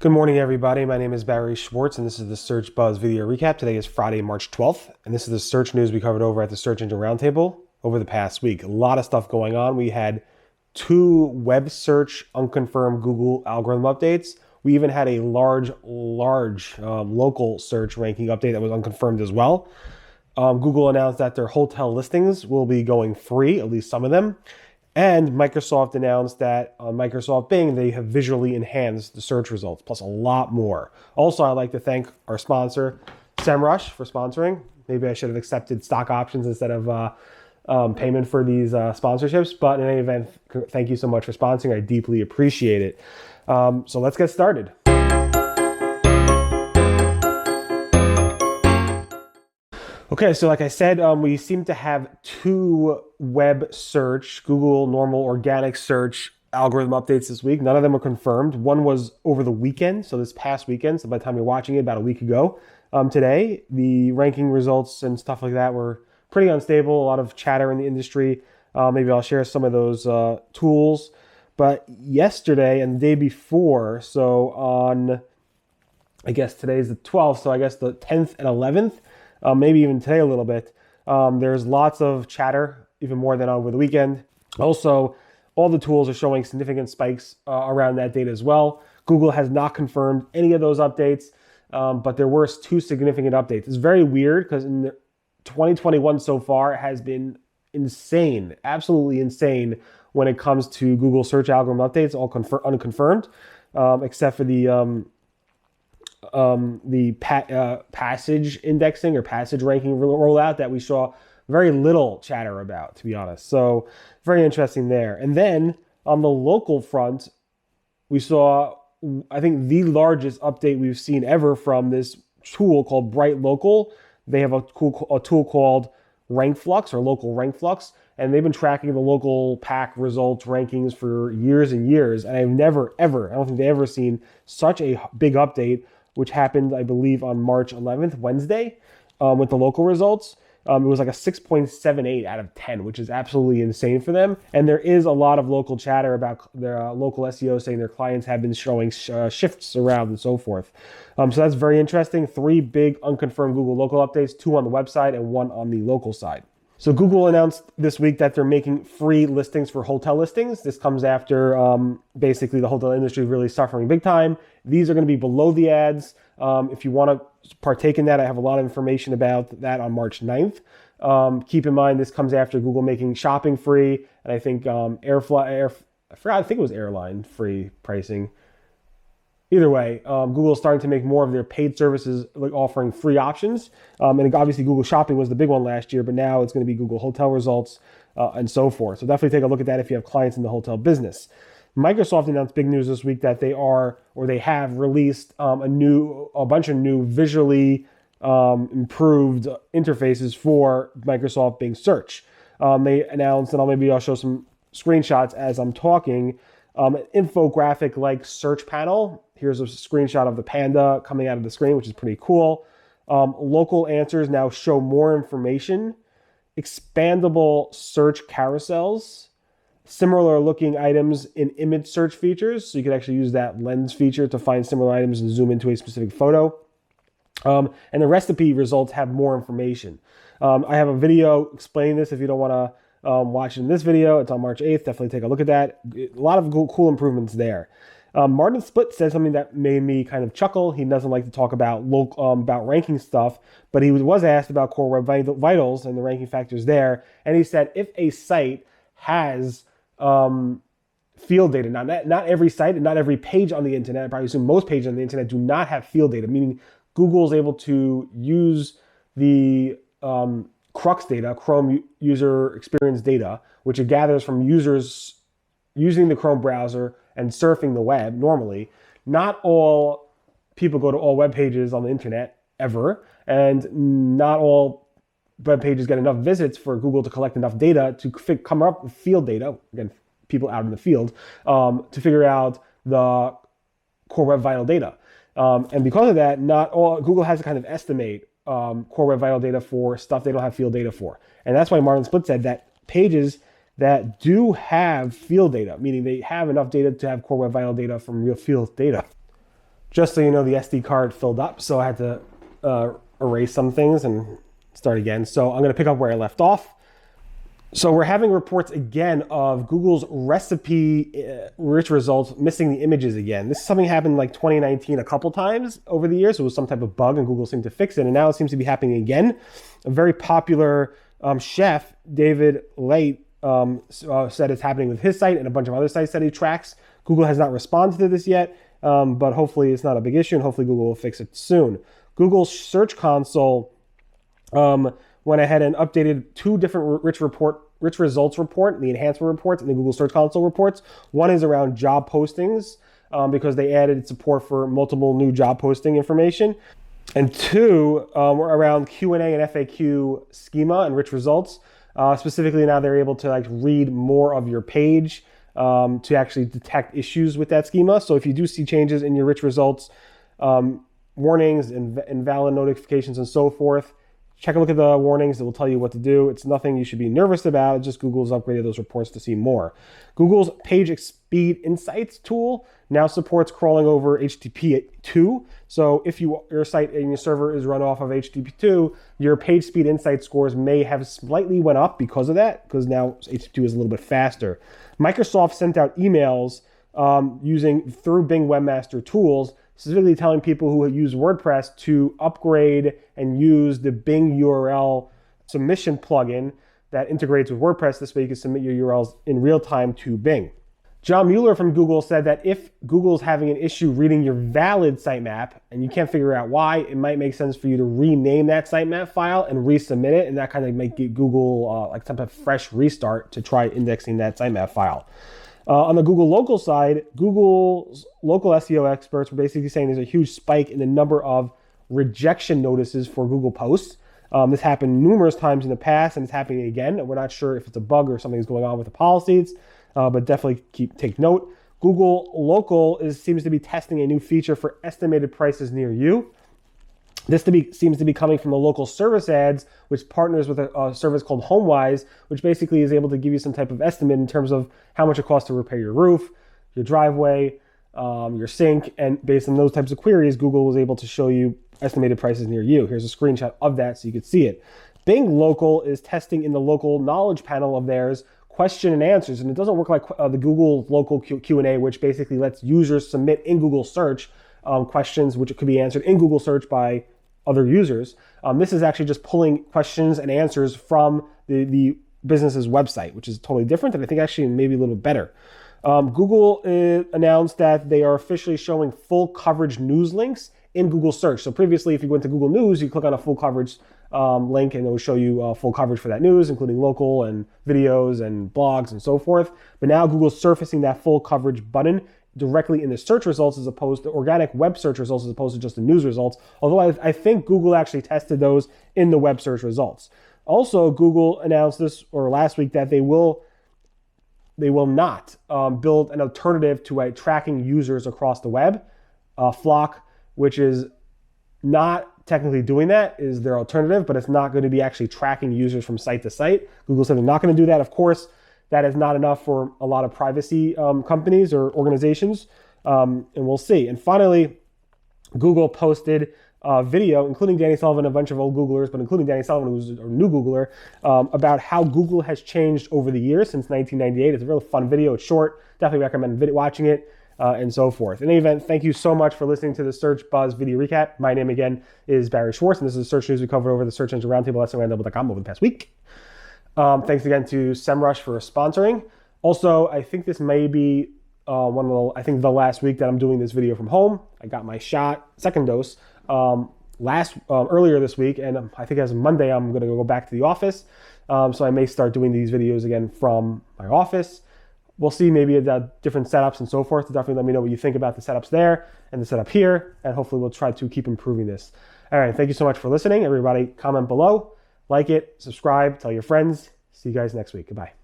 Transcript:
Good morning, everybody. My name is Barry Schwartz, and this is the Search Buzz video recap. Today is Friday, March 12th, and this is the search news we covered over at the Search Engine Roundtable over the past week. A lot of stuff going on. We had 2 web search unconfirmed Google algorithm updates. We even had a large local search ranking update that was unconfirmed as well. Google announced that their hotel listings will be going free, at least some of them. And Microsoft announced that on Microsoft Bing, they have visually enhanced the search results, plus a lot more. Also, I'd like to thank our sponsor, SEMrush, for sponsoring. Maybe I should have accepted stock options instead of payment for these sponsorships. But in any event, thank you so much for sponsoring. I deeply appreciate it. So let's get started. Okay, so like I said, we seem to have 2 web search, Google normal organic search algorithm updates this week. None of them are confirmed. One was over the weekend, so this past weekend. So by the time you're watching it, about a week ago today, the ranking results and stuff like that were pretty unstable. A lot of chatter in the industry. Maybe I'll share some of those tools. But yesterday and the day before, so on, I guess today's the 12th, so I guess the 10th and 11th, maybe even today a little bit. There's lots of chatter, even more than over the weekend. Also, all the tools are showing significant spikes around that date as well. Google has not confirmed any of those updates, but there were 2 significant updates. It's very weird because in 2021 so far has been insane, absolutely insane when it comes to Google search algorithm updates, all unconfirmed, except for the passage indexing or passage ranking rollout that we saw very little chatter about, to be honest. So very interesting there. And then on the local front, we saw, I think, the largest update we've seen ever from this tool called Bright Local. They have a tool called Rank Flux or Local Rank Flux, and they've been tracking the local pack results rankings for years and years. And I've never, ever, I don't think they've ever seen such a big update, which happened, I believe, on March 11th, Wednesday, with the local results. It was like a 6.78 out of 10, which is absolutely insane for them. And there is a lot of local chatter about their local SEO saying their clients have been showing shifts around and so forth. So that's very interesting. 3 big unconfirmed Google local updates, 2 on the website and 1 on the local side. So Google announced this week that they're making free listings for hotel listings. This comes after basically the hotel industry really suffering big time. These are going to be below the ads. If you want to partake in that, I have a lot of information about that on March 9th. Keep in mind, this comes after Google making shopping free. And I think I think it was airline free pricing. Either way, Google is starting to make more of their paid services, like offering free options. And obviously Google Shopping was the big one last year, but now it's going to be Google Hotel Results and so forth. So definitely take a look at that if you have clients in the hotel business. Microsoft announced big news this week that they have released a bunch of new visually improved interfaces for Microsoft Bing Search. They announced, and maybe I'll show some screenshots as I'm talking, an infographic-like search panel. Here's a screenshot of the panda coming out of the screen, which is pretty cool. Local answers now show more information. Expandable search carousels. Similar looking items in image search features. So you can actually use that lens feature to find similar items and zoom into a specific photo. And the recipe results have more information. I have a video explaining this if you don't want to watch it in this video. It's on March 8th. Definitely take a look at that. A lot of cool improvements there. Martin Splitt said something that made me kind of chuckle. He doesn't like to talk about about ranking stuff, but he was asked about Core Web Vitals and the ranking factors there. And he said if a site has field data, not every site and not every page on the internet, I probably assume most pages on the internet do not have field data, meaning Google is able to use the Crux data, Chrome user experience data, which it gathers from users using the Chrome browser and surfing the web normally. Not all people go to all web pages on the internet ever, and not all web pages get enough visits for Google to collect enough data to come up with field data, again, people out in the field, to figure out the Core Web Vital data. And because of that, not all Google has to kind of estimate Core Web Vital data for stuff they don't have field data for. And that's why Martin Splitt said that pages that do have field data, meaning they have enough data to have Core Web Vital data from real field data. Just so you know, the SD card filled up, so I had to erase some things and start again. So I'm going to pick up where I left off. So we're having reports again of Google's recipe rich results missing the images again. This is something happened like 2019 a couple times over the years. It was some type of bug and Google seemed to fix it. And now it seems to be happening again. A very popular chef, David Late, said it's happening with his site and a bunch of other sites that he tracks. Google has not responded to this yet, but hopefully it's not a big issue and hopefully Google will fix it soon. Google's Search Console went ahead and updated two different rich results report, the enhancement reports and the Google Search Console reports. One is around job postings because they added support for multiple new job posting information. And two were around Q&A and FAQ schema and rich results. Specifically now they're able to like read more of your page to actually detect issues with that schema. So if you do see changes in your rich results, warnings, invalid notifications and so forth, check a look at the warnings. It will tell you what to do. It's nothing you should be nervous about. It's just Google's upgraded those reports to see more. Google's PageSpeed Insights tool now supports crawling over HTTP 2. So if your site and your server is run off of HTTP 2, your PageSpeed Insight scores may have slightly went up because of that, because now HTTP 2 is a little bit faster. Microsoft sent out emails through Bing Webmaster Tools, specifically telling people who use WordPress to upgrade and use the Bing URL submission plugin that integrates with WordPress. This way you can submit your URLs in real time to Bing. John Mueller from Google said that if Google's having an issue reading your valid sitemap and you can't figure out why, it might make sense for you to rename that sitemap file and resubmit it, and that kind of might give Google like some type of fresh restart to try indexing that sitemap file. On the Google local side, Google's local SEO experts were basically saying there's a huge spike in the number of rejection notices for Google posts. This happened numerous times in the past and it's happening again. We're not sure if it's a bug or something's going on with the policies, but definitely take note. Google local seems to be testing a new feature for estimated prices near you. This seems to be coming from the local service ads, which partners with a service called HomeWise, which basically is able to give you some type of estimate in terms of how much it costs to repair your roof, your driveway, your sink, and based on those types of queries, Google was able to show you estimated prices near you. Here's a screenshot of that so you could see it. Bing Local is testing in the local knowledge panel of theirs question and answers, and it doesn't work like the Google local Q&A, which basically lets users submit in Google search questions which could be answered in Google search by other users. This is actually just pulling questions and answers from the business's website, which is totally different and I think actually maybe a little bit better. Google announced that they are officially showing full coverage news links in Google search. So previously, if you went to Google News, you click on a full coverage link and it will show you full coverage for that news, including local and videos and blogs and so forth. But now Google's surfacing that full coverage button directly in the search results as opposed to organic web search results as opposed to just the news results. Although I think Google actually tested those in the web search results. Also, Google announced this or last week that they will not build an alternative to tracking users across the web. Flock, which is not technically doing that, is their alternative, but it's not going to be actually tracking users from site to site. Google said they're not going to do that. Of course, that is not enough for a lot of privacy companies or organizations, and we'll see. And finally, Google posted a video, including Danny Sullivan, a bunch of old Googlers, but including Danny Sullivan, who's a new Googler, about how Google has changed over the years since 1998. It's a really fun video. It's short. Definitely recommend watching it and so forth. In any event, thank you so much for listening to the Search Buzz video recap. My name again is Barry Schwartz, and this is the search news we covered over the Search Engine Roundtable at SEORoundtable.com over the past week. Thanks again to SEMrush for sponsoring. Also, I think this may be the last week that I'm doing this video from home. I got my second dose, earlier this week, and I think as of Monday, I'm going to go back to the office. So I may start doing these videos again from my office. We'll see maybe the different setups and so forth. So definitely let me know what you think about the setups there and the setup here, and hopefully we'll try to keep improving this. All right, thank you so much for listening. Everybody, comment below. Like it, subscribe, tell your friends. See you guys next week. Goodbye.